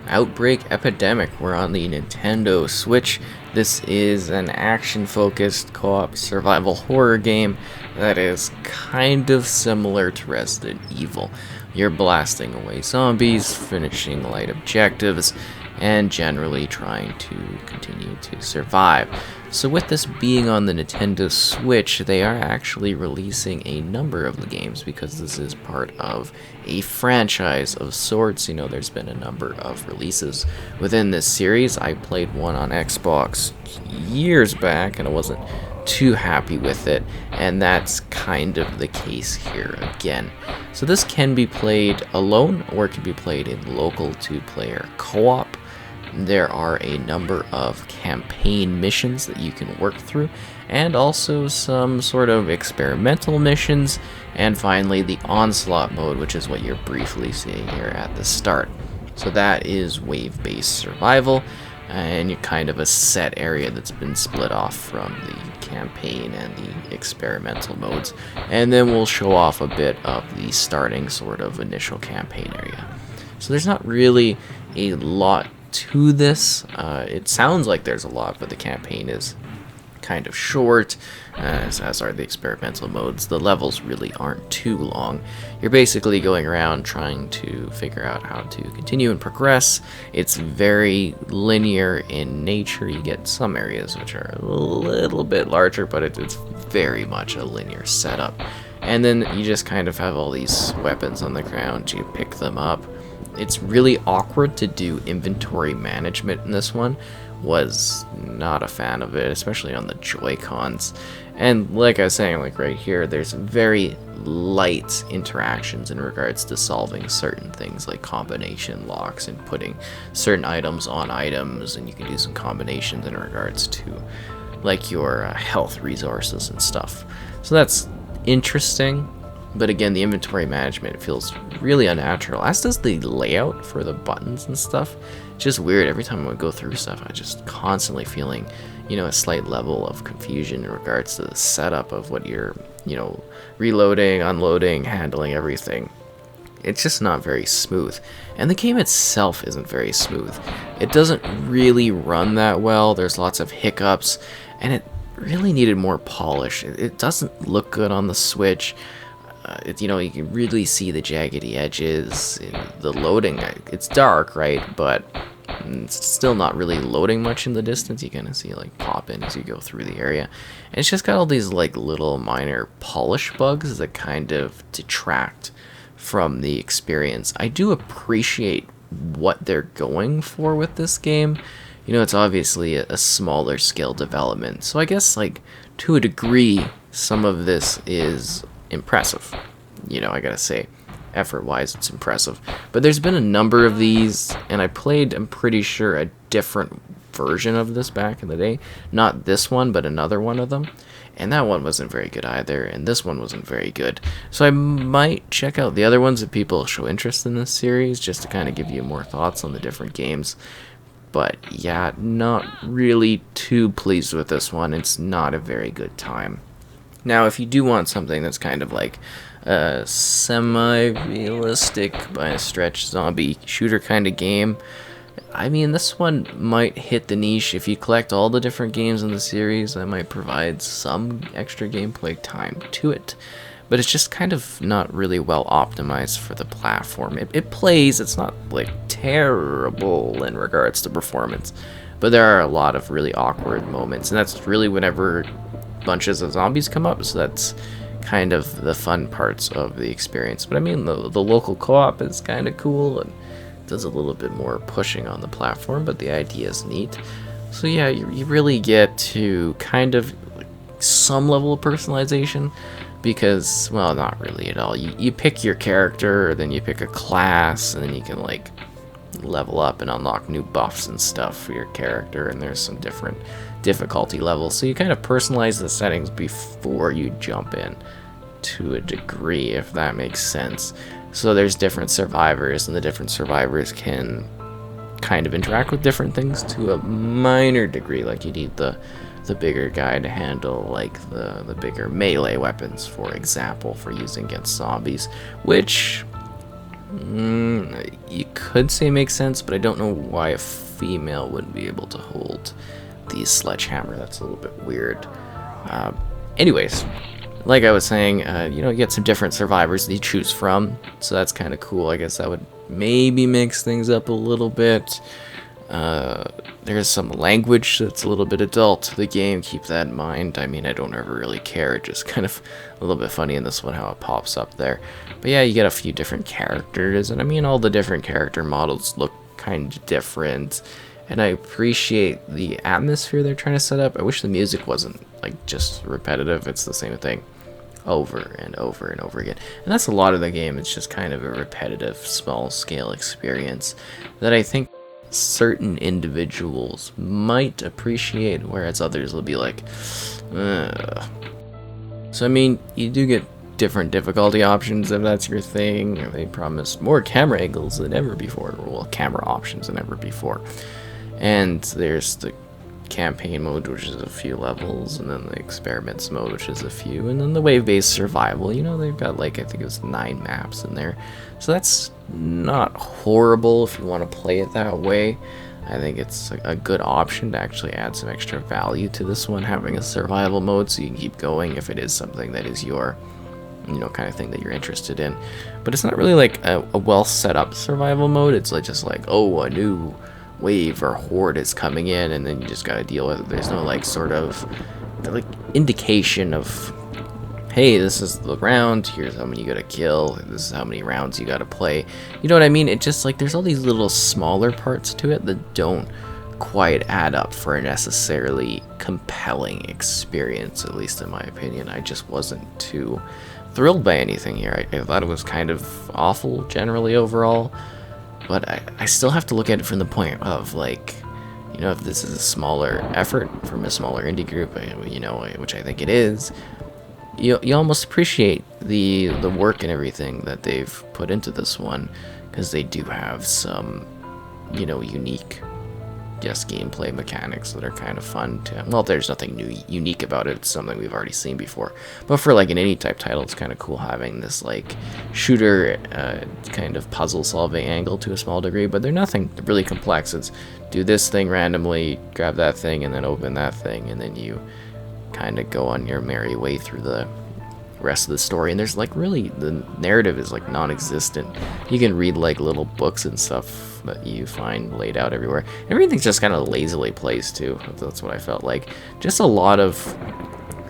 Outbreak Epidemic. We're on the Nintendo Switch. This is an action-focused co-op survival horror game that is kind of similar to Resident Evil. You're blasting away zombies, finishing light objectives, and generally trying to continue to survive. So with this being on the Nintendo Switch, they are actually releasing a number of the games because this is part of a franchise of sorts. You know, there's been a number of releases within this series. I played one on Xbox years back and I wasn't too happy with it, and that's kind of the case here again. So this can be played alone or it can be played in local two-player co-op. There are a number of campaign missions that you can work through, and also some sort of experimental missions, and finally the onslaught mode, which is what you're briefly seeing here at the start. So that is wave-based survival, and you're kind of a set area that's been split off from the campaign and the experimental modes, and then we'll show off a bit of the starting sort of initial campaign area. So there's not really a lot to this. It sounds like there's a lot, but the campaign is kind of short, as are the experimental modes. The levels really aren't too long. You're basically going around trying to figure out how to continue and progress. It's very linear in nature. You get some areas which are a little bit larger, but it's very much a linear setup. And then you just kind of have all these weapons on the ground. You pick them up. It's really awkward to do inventory management in this one. Was not a fan of it, especially on the Joy-Cons. And like I was saying, like right here, there's very light interactions in regards to solving certain things like combination locks and putting certain items on items, and you can do some combinations in regards to like your health resources and stuff. So that's interesting. But again, the inventory management feels really unnatural, as does the layout for the buttons and stuff. It's just weird. Every time I go through stuff, I just constantly feeling, a slight level of confusion in regards to the setup of what you're, reloading, unloading, handling everything. It's just not very smooth. And the game itself isn't very smooth. It doesn't really run that well. There's lots of hiccups, and it really needed more polish. It doesn't look good on the Switch. You can really see the jaggedy edges in the loading. It's dark, right? But it's still not really loading much in the distance. You kind of see like pop in as you go through the area. And it's just got all these like little minor polish bugs that kind of detract from the experience. I do appreciate what they're going for with this game. It's obviously a smaller scale development. So I guess like to a degree, some of this is impressive. I gotta say, effort-wise, it's impressive. But there's been a number of these, and I played, I'm pretty sure, a different version of this back in the day. Not this one, but another one of them. And that one wasn't very good either, and this one wasn't very good. So I might check out the other ones if people show interest in this series, just to kind of give you more thoughts on the different games. But yeah, not really too pleased with this one. It's not a very good time. Now, if you do want something that's kind of like a semi-realistic, by a stretch, zombie shooter kind of game, I mean, this one might hit the niche. If you collect all the different games in the series, I might provide some extra gameplay time to it. But it's just kind of not really well optimized for the platform. It plays, it's not like terrible in regards to performance, but there are a lot of really awkward moments, and that's really whenever bunches of zombies come up, so that's kind of the fun parts of the experience. But I mean, the local co-op is kind of cool and does a little bit more pushing on the platform, but the idea is neat. So yeah, you really get to kind of some level of personalization, because, well, not really at all. You pick your character, then you pick a class, and then you can like level up and unlock new buffs and stuff for your character, and there's some different difficulty levels, so you kind of personalize the settings before you jump in to a degree, if that makes sense. So there's different survivors, and the different survivors can kind of interact with different things to a minor degree. Like you need the bigger guy to handle like the bigger melee weapons, for example, for using against zombies, which you could could say makes sense, but I don't know why a female wouldn't be able to hold the sledgehammer. That's a little bit weird. Anyways, like I was saying, you get some different survivors that you choose from, so that's kind of cool. I guess that would maybe mix things up a little bit. There's some language that's a little bit adult to the game, keep that in mind. I mean, I don't ever really care, it's just kind of a little bit funny in this one how it pops up there. But yeah, you get a few different characters, and I mean, all the different character models look kind of different, and I appreciate the atmosphere they're trying to set up. I wish the music wasn't like just repetitive, it's the same thing over and over and over again. And that's a lot of the game, it's just kind of a repetitive, small scale experience that I think certain individuals might appreciate, whereas others will be like, ugh. So I mean, you do get different difficulty options if that's your thing. They promised more camera angles than ever before, well, camera options than ever before. And there's the campaign mode, which is a few levels, and then the experiments mode, which is a few, and then the wave-based survival. They've got like, I think it was 9 maps in there, so that's not horrible if you want to play it that way. I think it's a good option to actually add some extra value to this one, having a survival mode, so you can keep going if it is something that is your kind of thing that you're interested in. But it's not really like a well set up survival mode. It's like just like, oh, a new wave or horde is coming in, and then you just gotta deal with it. There's no like sort of like indication of, hey, this is the round, here's how many you gotta kill, this is how many rounds you gotta play. You know what I mean? It just like, there's all these little smaller parts to it that don't quite add up for a necessarily compelling experience, at least in my opinion. I just wasn't too thrilled by anything here. I thought it was kind of awful generally overall. But I still have to look at it from the point of, like, if this is a smaller effort from a smaller indie group, which I think it is, you almost appreciate the work and everything that they've put into this one, because they do have some, unique gameplay mechanics that are kind of fun to, well, there's nothing new unique about it, it's something we've already seen before, but for like an indie type title, it's kind of cool having this like shooter kind of puzzle solving angle to a small degree, but they're nothing really complex. It's do this thing randomly, grab that thing, and then open that thing, and then you kind of go on your merry way through the rest of the story. And there's like, really, the narrative is like non-existent. You can read like little books and stuff that you find laid out everywhere. Everything's just kind of lazily placed too. That's what I felt like. Just a lot of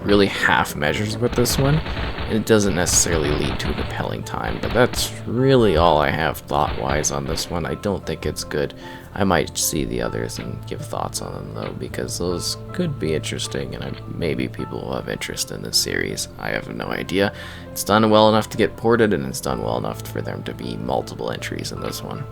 really half measures with this one, and it doesn't necessarily lead to a compelling time, but that's really all I have thought-wise on this one. I don't think it's good. I might see the others and give thoughts on them though, because those could be interesting, and maybe people will have interest in this series. I have no idea. It's done well enough to get ported, and it's done well enough for them to be multiple entries in this one.